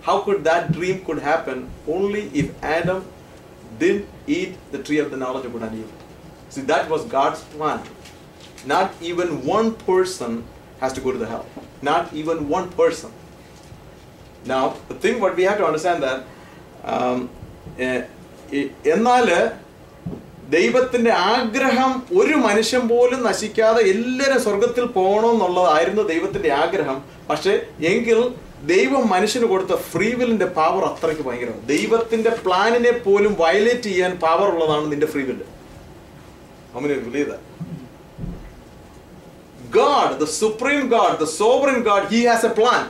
how could that dream could happen? Only if Adam didn't eat the tree of the knowledge of good and evil. See, that was God's plan. Not even one person has to go to the hell. Not even one person. Now, the thing what we have to understand that എന്നാല് ദൈവത്തിന്റെ ആഗ്രഹം ഒരു മനുഷ്യൻ പോലും നശിക്കാതെ എല്ലാവരും സ്വർഗത്തിൽ പോകണമെന്നുള്ളതായിരുന്നു ദൈവത്തിന്റെ ആഗ്രഹം. പക്ഷെ എങ്കിൽ ദൈവം മനുഷ്യന് കൊടുത്ത ഫ്രീ വില്ലിന്റെ പവർ അത്രയ്ക്ക് ഭയങ്കരമാണ്. ദൈവത്തിന്റെ പ്ലാനിനെ പോലും വയലേറ്റ് ചെയ്യാൻ പവർ ഉള്ളതാണ് നിന്റെ ഫ്രീ വില്ല്. അങ്ങനെ believe that? God, the supreme God, the sovereign God, He has a plan.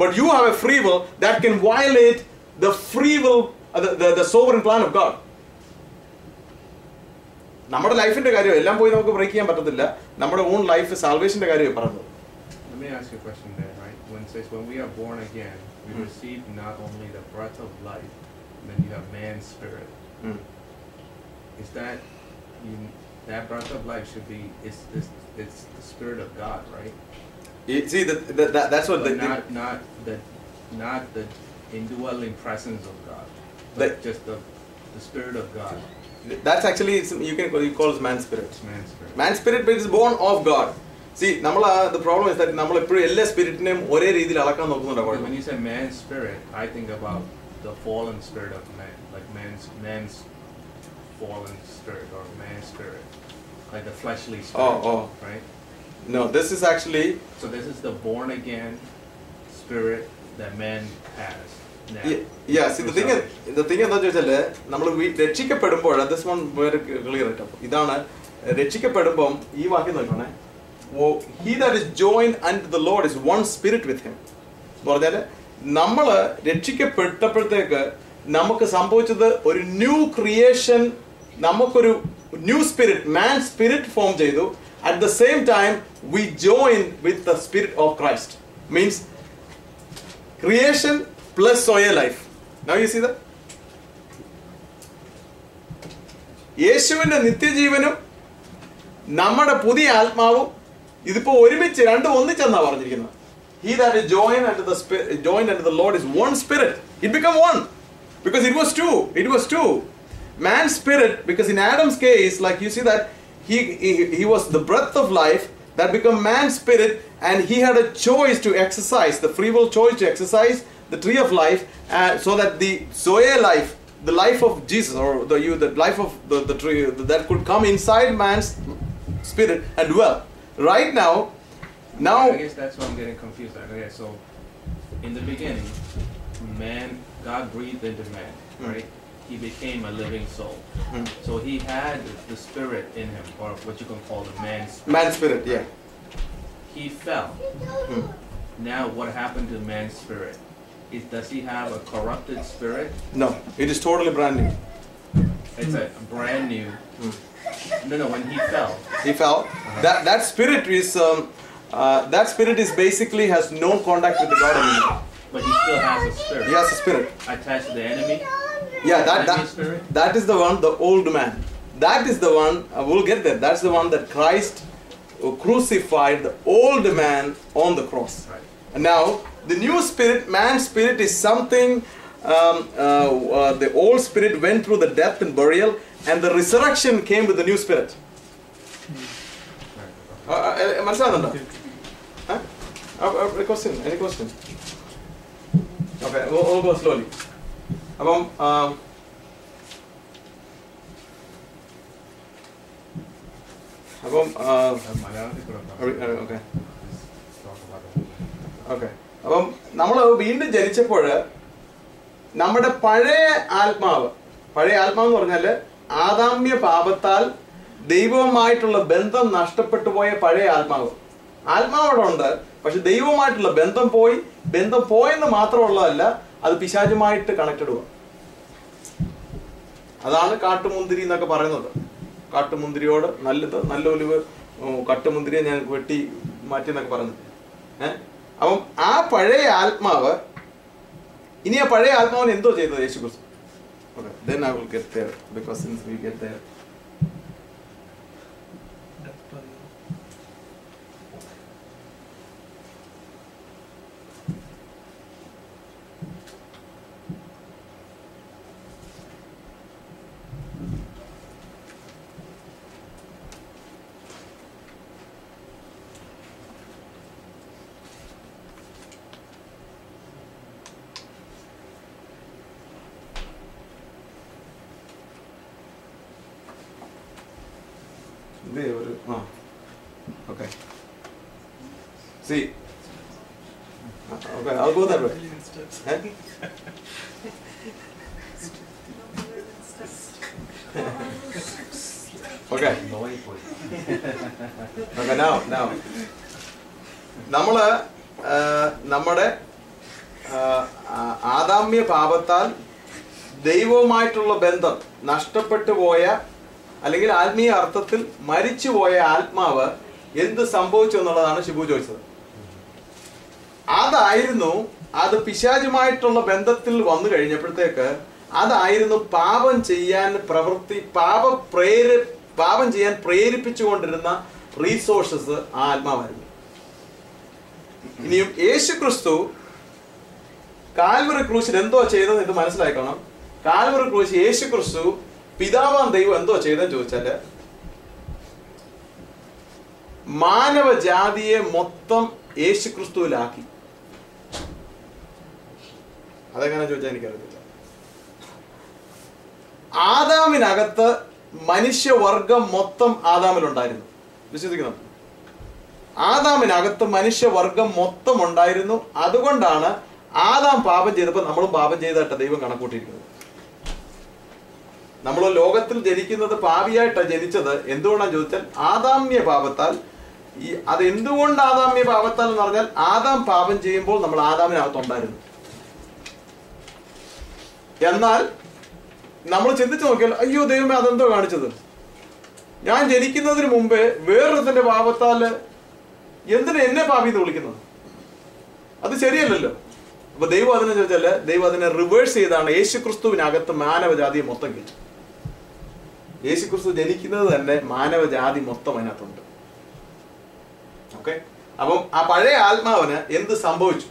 But you have a free will that can violate the free will, the sovereign plan of God. നമ്മുടെ ലൈഫിന്റെ കാര്യം എല്ലാം പോയി നമുക്ക് break ചെയ്യാൻ പറ്റത്തില്ല. നമ്മുടെ on life സാൽവേഷന്റെ കാര്യം പറയുന്നത്. Let me ask you a question there, right? When it says when we are born again, we receive not only the breath of life, then you have man's spirit. Is that that breath of life should be it's the spirit of God, right? See, that's what not the indwelling presence of God, but just the spirit of God. That's actually you call it man's spirit. Man's spirit. Man's spirit is born of God. See, the problem is that നമ്മൾ എപ്പോഴും എല്ലാ സ്പിരിറ്റിനെയും ഒരേ രീതിയിൽ അളക്കാൻ നോക്കുന്നുണ്ട്. When you say man's spirit, I think about the fallen spirit of man, like man's fallen spirit or man's spirit, like the fleshly spirit, right? No, this is actually. So this is the born again spirit that man has. Yeah, see, the thing എന്താ ചോദിച്ചാല് നമ്മൾ രക്ഷിക്കപ്പെടുമ്പോൾ this one very clear ആയിട്ട് ഇതാണ് രക്ഷിക്കപ്പെടുമ്പം ഈ വാക്യം നോക്കണേ. He that is joined unto the Lord is one spirit with him. എന്ന് പറഞ്ഞാല് നമ്മള് രക്ഷിക്കപ്പെട്ടപ്പോഴത്തേക്ക് നമുക്ക് സംഭവിച്ചത് ഒരു ന്യൂ ക്രിയേഷൻ, നമുക്കൊരു ന്യൂ സ്പിരിറ്റ്, മാൻ സ്പിരിറ്റ് ഫോം ചെയ്തു. At the same time, we join with the spirit of Christ. Means creation plus Zoe life. Now you see that? യേശുവിന്റെ നിത്യജീവനും നമ്മുടെ പുതിയ ആത്മാവും ഇതിപ്പോ ഒരുമിച്ച് രണ്ടും ഒന്നിച്ചെന്നാ പറഞ്ഞിരിക്കുന്നത്. He that is joined unto the Lord is one spirit. It become one because it was two. It was two. Man's spirit, because in Adam's case, like you see that he was the breath of life that became man's spirit, and he had a choice to exercise, the free will choice to exercise the tree of life, so that the Zoe life, the life of Jesus, or the life of the tree that could come inside man's spirit and dwell. Right now, I guess that's why I'm getting confused. Okay, so in the beginning, God breathed into man, right? He became a living soul. So he had the spirit in him, or what you can call the man's spirit. Yeah. He fell. Now what happened to man's spirit? Does he have a corrupted spirit? No, it is totally brand new. It's a brand new. No, when he fell. He fell. That spirit is basically has no contact with the God anymore. But he still has a spirit. He has a spirit attached to the enemy. Yeah, that is the one, the old man. That is the one. We'll get there. That's the one that Christ crucified, the old man on the cross. Right. And now the new spirit, man's spirit, is something. The old spirit went through the death and burial, and the resurrection came with the new spirit. മനസ്സിലാകുന്നുണ്ടോ? Any question? Okay, we'll go slowly. അപ്പം നമ്മൾ വീണ്ടും ജനിച്ചപ്പോൾ നമ്മുടെ പഴയ ആത്മാവ് എന്ന് പറഞ്ഞാല് ആദാമ്യ പാപത്താൽ ദൈവവുമായിട്ടുള്ള ബന്ധം നഷ്ടപ്പെട്ടു പോയ പഴയ ആത്മാവ് അവിടെ ഉണ്ട്. പക്ഷെ ദൈവവുമായിട്ടുള്ള ബന്ധം പോയെന്ന് മാത്രമുള്ളതല്ല, അത് പിശാചുമായിട്ട് കണക്റ്റഡ് പോവാ. അതാണ് കാട്ടുമുന്തിരി എന്നൊക്കെ പറയുന്നത്. കാട്ടുമുന്തിരിയോട് നല്ല ഒലിവ് കട്ടുമുന്തിരിയെ ഞാൻ വെട്ടി മാറ്റി എന്നൊക്കെ പറയുന്നത്. അപ്പം ആ പഴയ ആത്മാവ്, ഇനി ആ പഴയ ആത്മാവിന് എന്തോ ചെയ്തത് യേശു ക്രിസ്തു? Okay, then I will get there, because since we get there. Okay. See. Okay, I'll go that way. Okay. Okay, now. നമ്മുടെ ആദാമ്യ പാപത്താൽ ദൈവവുമായിട്ടുള്ള ബന്ധം നഷ്ടപ്പെട്ടു പോയ അല്ലെങ്കിൽ ആത്മീയ അർത്ഥത്തിൽ മരിച്ചുപോയ ആത്മാവ് എന്ത് സംഭവിച്ചു എന്നുള്ളതാണ് ഷിബു ചോദിച്ചത്. അതായിരുന്നു അത് പിശാചുമായിട്ടുള്ള ബന്ധത്തിൽ വന്നു കഴിഞ്ഞപ്പോഴത്തേക്ക് അതായിരുന്നു പാപം ചെയ്യാൻ പാപം ചെയ്യാൻ പ്രേരിപ്പിച്ചുകൊണ്ടിരുന്ന റീസോഴ്സസ് ആ ആത്മാവായിരുന്നു. ഇനിയും യേശു ക്രിസ്തു കാൽവറി ക്രൂശിൽ എന്തോ ചെയ്തത് ഇത് മനസ്സിലാക്കണം. കാൽവറി ക്രൂശ് യേശു ക്രിസ്തു പിതാവാം ദൈവം എന്തോ ചെയ്തെന്ന് ചോദിച്ചാല് മാനവജാതിയെ മൊത്തം യേശു ക്രിസ്തുവിലാക്കി. അതെങ്ങനെ ചോദിച്ചാൽ എനിക്കറിയില്ല. ആദാമിനകത്ത് മനുഷ്യവർഗം മൊത്തം ആദാമിലുണ്ടായിരുന്നു. വിശ്വസിക്കുന്നു? ആദാമിനകത്ത് മനുഷ്യവർഗം മൊത്തം ഉണ്ടായിരുന്നു. അതുകൊണ്ടാണ് ആദാം പാപം ചെയ്തപ്പോൾ നമ്മളും പാപം ചെയ്തിട്ട് ദൈവം കണക്കൂട്ടിയിരിക്കുന്നത്. നമ്മൾ ലോകത്തിൽ ജനിക്കുന്നത് പാപിയായിട്ടാണ് ജനിച്ചത്. എന്തുകൊണ്ടാണ് ചോദിച്ചാൽ ആദാമ്യ പാപത്താൽ. അത് എന്തുകൊണ്ട് ആദാമ്യ പാപത്താൽ എന്ന് പറഞ്ഞാൽ ആദാം പാപം ചെയ്യുമ്പോൾ നമ്മൾ ആദാമിനകത്തുണ്ടായിരുന്നു. എന്നാൽ നമ്മൾ ചിന്തിച്ചു നോക്കിയാൽ അയ്യോ ദൈവമേ അതെന്തോ കാണിച്ചത്, ഞാൻ ജനിക്കുന്നതിന് മുമ്പേ വേറൊരുത്തന്റെ പാപത്താല് എന്തിനാ എന്നെ പാപി എന്ന് വിളിക്കുന്നത്? അത് ശരിയല്ലല്ലോ. അപ്പൊ ദൈവം അതിനെ ചോദിച്ചാല് ദൈവം അതിനെ റിവേഴ്സ് ചെയ്താണ് യേശു ക്രിസ്തുവിനകത്ത് മാനവജാതിയെ മൊത്തം കേട്ടു. യേശു ക്രിസ്തു ജനിക്കുന്നത് തന്നെ മാനവജാതി മൊത്തം അതിനകത്തുണ്ട്. ഓക്കെ. അപ്പം ആ പഴയ ആത്മാവിന് എന്ത് സംഭവിച്ചു?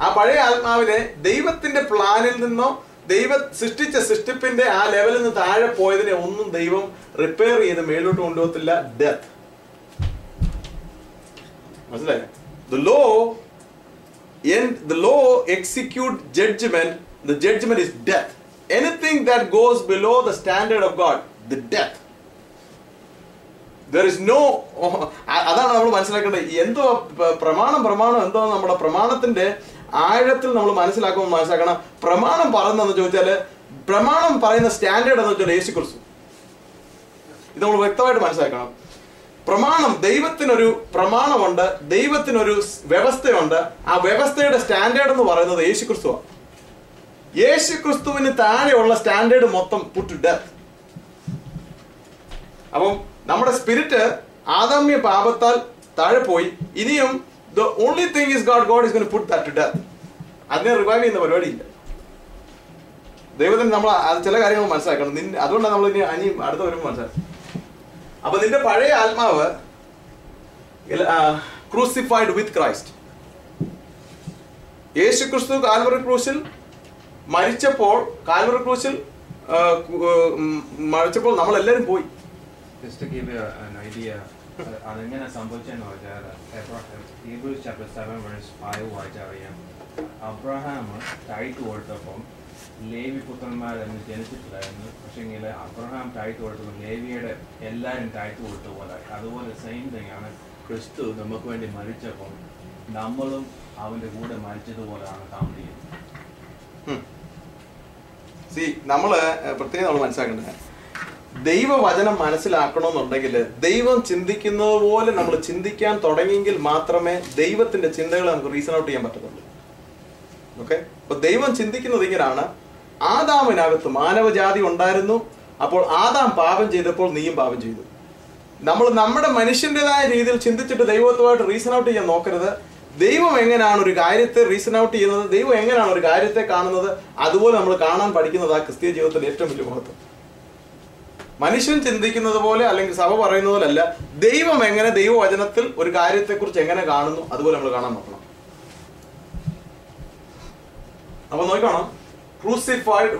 ആ പഴയ ആത്മാവിനെ ദൈവത്തിന്റെ പ്ലാനിൽ നിന്നോ ദൈവം സൃഷ്ടിച്ച സൃഷ്ടിപ്പിന്റെ ആ ലെവലിൽ നിന്ന് താഴെ പോയതിനെ ഒന്നും ദൈവം റിപ്പയർ ചെയ്ത് മേലോട്ട് കൊണ്ടുപോകത്തില്ല. ഡെത്ത്. മനസ്സിലായോ? The law execute judgment. The judgment is death. Anything that goes below the standard of God, the death. There is no. അതാണ് നമ്മൾ മനസ്സിലാക്കേണ്ടത്. എന്തോ പ്രമാണം എന്തോ നമ്മുടെ പ്രമാണത്തിന്റെ ആഴത്തിൽ നമ്മൾ മനസ്സിലാക്കണം. പ്രമാണം പറയുന്നതെന്ന് ചോദിച്ചാല് പ്രമാണം പറയുന്ന സ്റ്റാൻഡേർഡ് എന്ന് വെച്ചാൽ യേശു ക്രിസ്തു. ഇത് നമ്മൾ വ്യക്തമായിട്ട് മനസ്സിലാക്കണം. പ്രമാണം, ദൈവത്തിനൊരു പ്രമാണമുണ്ട്, ദൈവത്തിനൊരു വ്യവസ്ഥയുണ്ട്. ആ വ്യവസ്ഥയുടെ സ്റ്റാൻഡേർഡ് എന്ന് പറയുന്നത് യേശു ക്രിസ്തുവാണ്. യേശു ക്രിസ്തുവിന് താഴെയുള്ള സ്റ്റാൻഡേർഡ് മൊത്തം പുട്ട് ടു ഡെത്ത്. അപ്പം നമ്മുടെ സ്പിരിറ്റ് ആദാമ്യ പാപത്താൽ താഴെ പോയി. ഇനിയും the only thing is God is going to put that to death. അതിനെ റിവൈവ് ചെയ്യുന്ന പരിപാടിയില്ല. ദൈവത്തിന് നമ്മൾ ചില കാര്യങ്ങൾ മനസ്സിലാക്കണം. അതുകൊണ്ടാണ് നമ്മൾ ഇനി അടുത്ത വരുമ്പോൾ മനസ്സിലാക്കും. അപ്പൊ നിന്റെ പഴയ ആത്മാവ് ക്രൂസിഫൈഡ് വിത്ത് ക്രൈസ്റ്റ്. യേശു ക്രിസ്തു കാൽവറി ക്രൂശിൽ മരിച്ചപ്പോൾ നമ്മളെല്ലാരും പോയി. Just to give you an idea, അതെങ്ങനെ സംഭവിച്ചെന്ന് വെച്ചാൽ ഹീബ്രൂസ് ചാപ്റ്റർ 7 വേഴ്സ് 5 വായിച്ചാൽ അറിയാം. അബ്രഹാം ടൈറ്റ് കൊടുത്തപ്പം ലേവി പുത്രന്മാരൊന്നും ജനിച്ചിട്ടില്ലായിരുന്നു. പക്ഷേങ്കിൽ അബ്രഹാം ടൈറ്റ് കൊടുത്തപ്പോൾ ലേവിയുടെ എല്ലാവരും ടൈറ്റ് കൊടുത്ത പോലെ അതുപോലെ സെയിം തിങ് ആണ് ക്രിസ്തു നമുക്ക് വേണ്ടി മരിച്ചപ്പം നമ്മളും അവന്റെ കൂടെ മരിച്ചതുപോലെയാണ് കൗണ്ട് ചെയ്യുന്നത്. നമ്മള് പ്രത്യേകം നമ്മൾ മനസ്സിലാക്കേണ്ടത് ദൈവവചനം മനസ്സിലാക്കണമെന്നുണ്ടെങ്കിൽ ദൈവം ചിന്തിക്കുന്നത് പോലെ നമ്മൾ ചിന്തിക്കാൻ തുടങ്ങിയെങ്കിൽ മാത്രമേ ദൈവത്തിന്റെ ചിന്തകളെ നമുക്ക് റീസൺ ഔട്ട് ചെയ്യാൻ പറ്റത്തുള്ളൂ. ഓക്കെ. അപ്പൊ ദൈവം ചിന്തിക്കുന്നത് ഇങ്ങനെയാണ്. ആദാമിനകത്ത് മാനവജാതി ഉണ്ടായിരുന്നു. അപ്പോൾ ആദാം പാപം ചെയ്തപ്പോൾ നീയും പാപം ചെയ്തു. നമ്മൾ നമ്മുടെ മനുഷ്യൻ്റെതായ രീതിയിൽ ചിന്തിച്ചിട്ട് ദൈവത്തുമായിട്ട് റീസൺ ഔട്ട് ചെയ്യാൻ നോക്കരുത്. ദൈവം എങ്ങനെയാണ് ഒരു കാര്യത്തെ റീസൺ ഔട്ട് ചെയ്യുന്നത്, ദൈവം എങ്ങനെയാണ് ഒരു കാര്യത്തെ കാണുന്നത്, അതുപോലെ നമ്മൾ കാണാൻ പഠിക്കുന്നത് ആ ക്രിസ്തീയ ജീവിതത്തിന്റെ ഏറ്റവും വലിയ മഹത്വം. മനുഷ്യൻ ചിന്തിക്കുന്നത് പോലെ അല്ലെങ്കിൽ സഭ പറയുന്നത് പോലല്ല. ദൈവം എങ്ങനെ ദൈവവചനത്തിൽ ഒരു കാര്യത്തെക്കുറിച്ച് എങ്ങനെ കാണുന്നു അതുപോലെ നമ്മൾ കാണാൻ നോക്കണം. അപ്പൊ നോക്കണം, ക്രൂസിഫൈഡ്